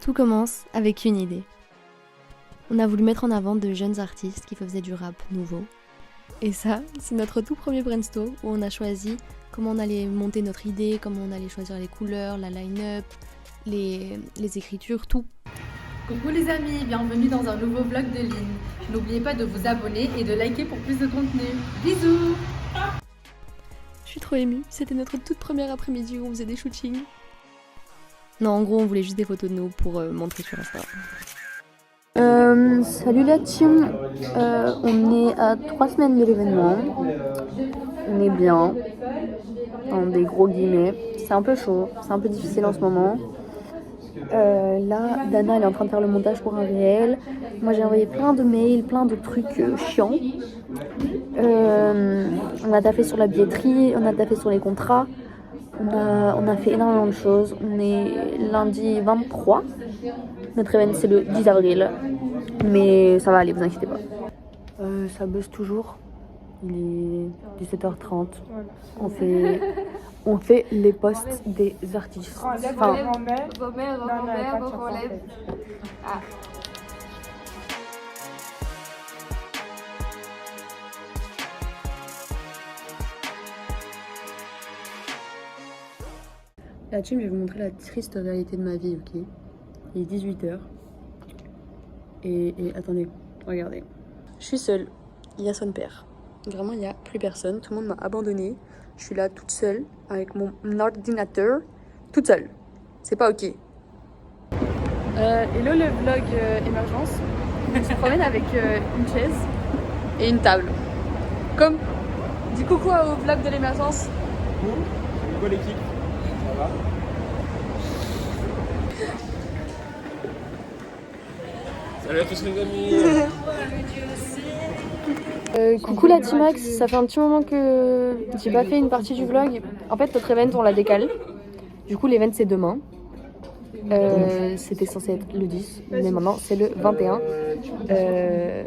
Tout commence avec une idée. On a voulu mettre en avant de jeunes artistes qui faisaient du rap nouveau. Et ça, c'est notre tout premier brainstorm où on a choisi comment on allait monter notre idée, comment on allait choisir les couleurs, la line-up, les écritures, tout. Coucou les amis, bienvenue dans un nouveau vlog de Lynn. N'oubliez pas de vous abonner et de liker pour plus de contenu. Bisous! Je suis trop émue, c'était notre toute première après-midi où on faisait des shootings. Non, en gros, on voulait juste des photos de nous pour montrer sur Insta. Salut la team, on est à 3 semaines de l'événement, on est bien, en des gros guillemets, c'est un peu chaud, c'est un peu difficile en ce moment. Là, Dana elle est en train de faire le montage pour un réel, moi j'ai envoyé plein de mails, plein de trucs chiants. On a taffé sur la billetterie, on a taffé sur les contrats, on a fait énormément de choses. On est lundi 23, notre événement c'est le 10 avril, mais ça va aller, vous inquiétez pas. Ça buzz toujours, il est 17h30, on fait les posts des artistes. Enfin, la team, je vais vous montrer la triste réalité de ma vie, ok? Il est 18h. Et attendez, regardez. Je suis seule, il y a son père. Vraiment, il n'y a plus personne, tout le monde m'a abandonnée. Je suis là toute seule, avec mon ordinateur, toute seule. C'est pas ok. Hello le vlog émergence. On se promène avec une chaise et une table. Comme, dis coucou au vlog de l'émergence. Coucou, c'est quoi l'équipe? Ça va? Salut à tous les amis. Coucou la Timax, ça fait un petit moment que j'ai pas fait une partie du vlog. En fait notre event on la décale. Du coup l'event c'est demain. C'était censé être le 10, mais maintenant c'est le 21. Je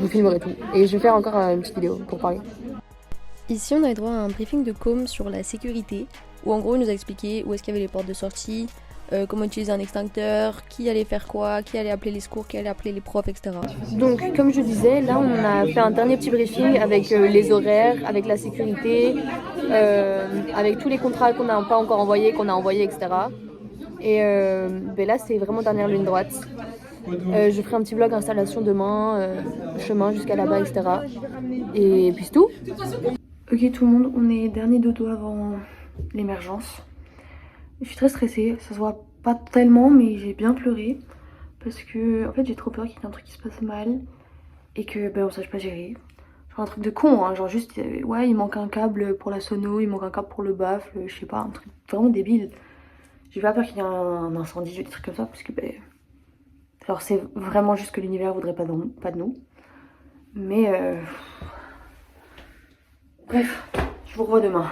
vous filmerai tout. Et je vais faire encore une petite vidéo pour parler. Ici, on a eu droit à un briefing de com sur la sécurité, où en gros, il nous a expliqué où est-ce qu'il y avait les portes de sortie, comment utiliser un extincteur, qui allait faire quoi, qui allait appeler les secours, qui allait appeler les profs, etc. Donc, comme je disais, là, on a fait un dernier petit briefing avec les horaires, avec la sécurité, avec tous les contrats qu'on n'a pas encore envoyés, qu'on a envoyés, etc. Et ben là, c'est vraiment dernière ligne droite. Je ferai un petit vlog installation demain, chemin jusqu'à là-bas, etc. Et puis c'est tout. Ok tout le monde, on est dernier dodo avant l'émergence. Je suis très stressée, ça se voit pas tellement mais j'ai bien pleuré. Parce que en fait j'ai trop peur qu'il y ait un truc qui se passe mal et que ben on sache pas gérer. Genre un truc de con, hein, genre juste ouais il manque un câble pour la sono, il manque un câble pour le baffle, je sais pas, un truc vraiment débile. J'ai pas peur qu'il y ait un incendie ou des trucs comme ça parce que ben... Alors c'est vraiment juste que l'univers voudrait pas de nous. Mais bref, je vous revois demain.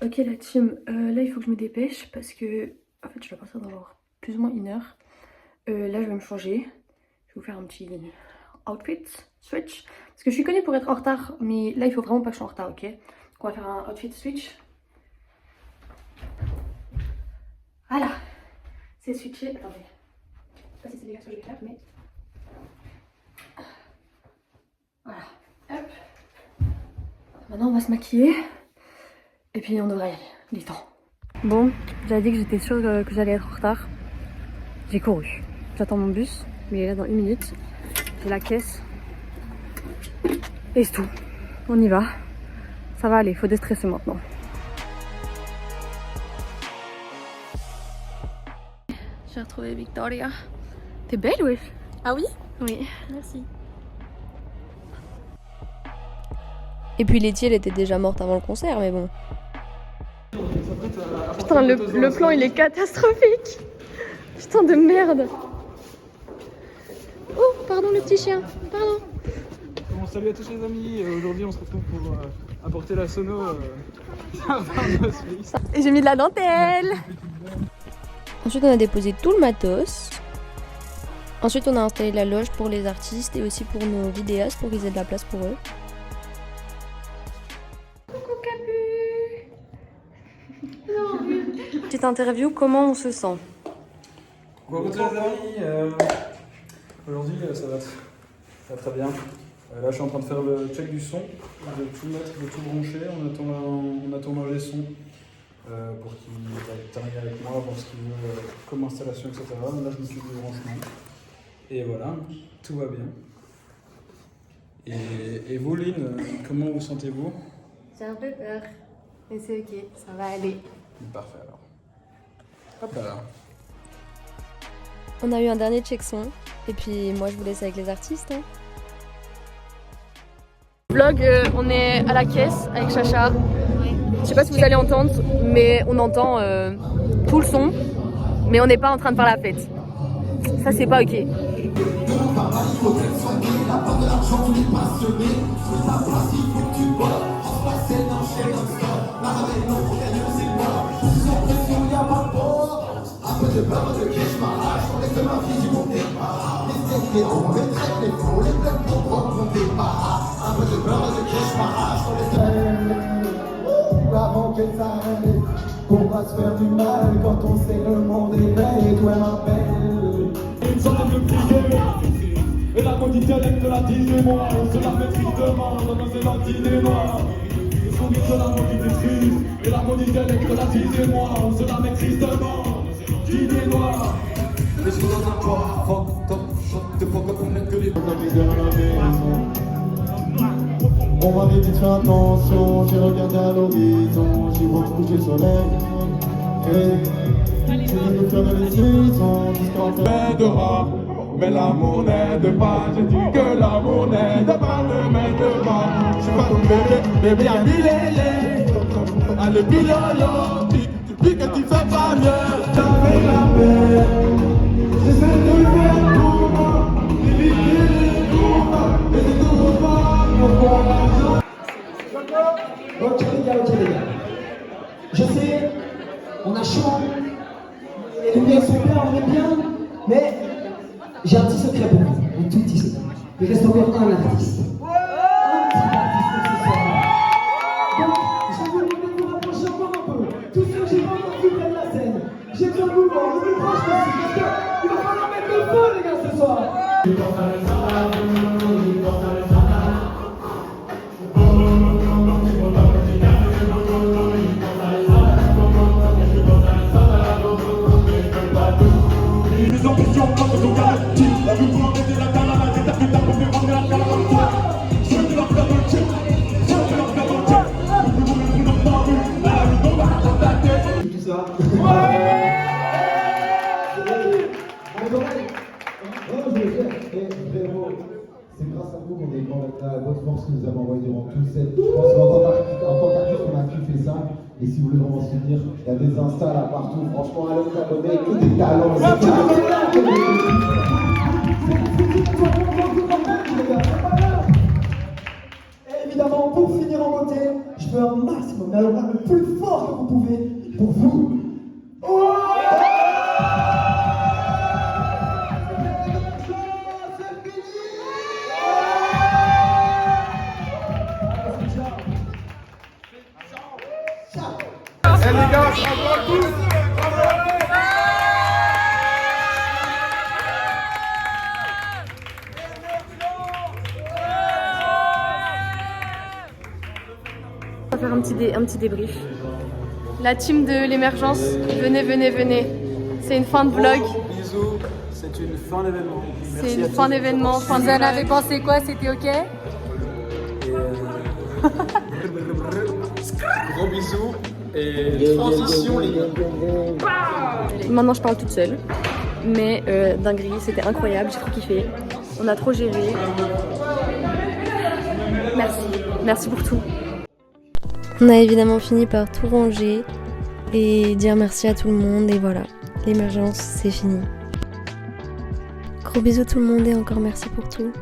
Ok la team, là il faut que je me dépêche parce que en fait je vais partir dans plus ou moins 1 heure. Là je vais me changer, je vais vous faire un petit outfit switch parce que je suis connue pour être en retard mais là il faut vraiment pas que je sois en retard, ok? Donc on va faire un outfit switch. Voilà, c'est switché. Attendez, je sais pas si c'est les gars que je vais faire mais voilà, hop. Maintenant on va se maquiller et puis on devrait y aller, il est temps. Bon, j'avais dit que j'étais sûre que j'allais être en retard. J'ai couru, j'attends mon bus mais il est là dans 1 minute. J'ai la caisse et c'est tout, on y va, ça va aller, faut déstresser maintenant. J'ai retrouvé Victoria. T'es belle wesh? Ah oui? Oui. Merci. Et puis Letty, elle était déjà morte avant le concert, mais bon. Putain, le plan il est catastrophique. Putain de merde. Oh, pardon le petit chien, pardon. Bon, salut à tous les amis, aujourd'hui on se retrouve pour apporter la sono Et j'ai mis de la dentelle. Ensuite, on a déposé tout le matos. Ensuite, on a installé la loge pour les artistes et aussi pour nos vidéastes pour qu'ils aient de la place pour eux. Petite interview, comment on se sent? Coucou les amis, aujourd'hui ça va très bien. Là je suis en train de faire le check du son, de tout mettre, de tout brancher. On attend l'ingé son pour qu'il termine avec moi, voir ce qu'il veut comme installation, etc. Là je me suis dit le branchement. Et voilà, tout va bien. Et vous Lynn, comment vous sentez-vous? J'ai un peu peur, mais c'est ok, ça va aller. Parfait alors. Hop là. On a eu un dernier check son et puis moi je vous laisse avec les artistes. Hein. Vlog, on est à la caisse avec Chacha. Je sais pas si vous allez entendre, mais on entend tout le son, mais on n'est pas en train de faire la fête. Ça c'est pas ok. Avant que ça arrive, on va se faire du mal quand on sait le monde est belle et toi ma belle. Une sorte de prier, et la conditionnelle de la dis-moi, on se la maîtrise demain, on se la dis-moi. Le sourire de la mot qui détruit, et la conditionnelle de la dis-moi, on se la maîtrise demain, dis-moi. Je suis dans un toit, fuck top, shot, de fuck up, on aide que les amis de la maison. On m'avait dit de faire attention, j'ai regardé à l'horizon, j'y vois coucher le soleil. J'ai dit de faire de l'essaison, jusqu'à en faire de rap. Mais l'amour n'aide pas, j'ai dit que l'amour n'aide pas, ne m'aide pas. Je suis pas ton bébé bien bilélé. Allez bilolo, tu piques et tu fais pas mieux. J'avais la paix, j'essaie de faire tout moi. Ok les gars, je sais, on a chaud, les lumières sont bien, on est bien, mais j'ai un petit secret pour vous, un tout petit secret. Il reste encore un artiste. Un petit artiste ce soir. Donc, je vais vous demander de vous rapprocher encore un peu. Tous ceux que j'ai pas encore vu près de la scène, j'ai besoin de vous voir, on est proche aussi, parce qu'il va falloir mettre le feu les gars ce soir. Tout ça. C'est grâce à vous qu'on est la bonne force que nous avons envoyée durant tout cette. Je pense qu'en tant qu'artiste, on a kiffé ça. Et si vous voulez vraiment se soutenir, il y a des instas là partout. Franchement, allez vous abonner, que des talents. Et évidemment, pour finir en beauté, je veux un maximum, mais alors là, le plus fort que vous pouvez, pour vous. Et les gars, bravo à tous! On va faire un petit débrief. La team de l'émergence, venez, venez, venez. C'est une fin de vlog. Bisous, c'est une fin d'événement. C'est une fin d'événement, fin de Vous en avez pensé quoi? C'était ok? Gros bisous et transition les gars. Maintenant je parle toute seule. Mais dinguerie, c'était incroyable, j'ai trop kiffé. On a trop géré. Merci, merci pour tout. On a évidemment fini par tout ranger et dire merci à tout le monde et voilà, l'émergence c'est fini. Gros bisous tout le monde et encore merci pour tout.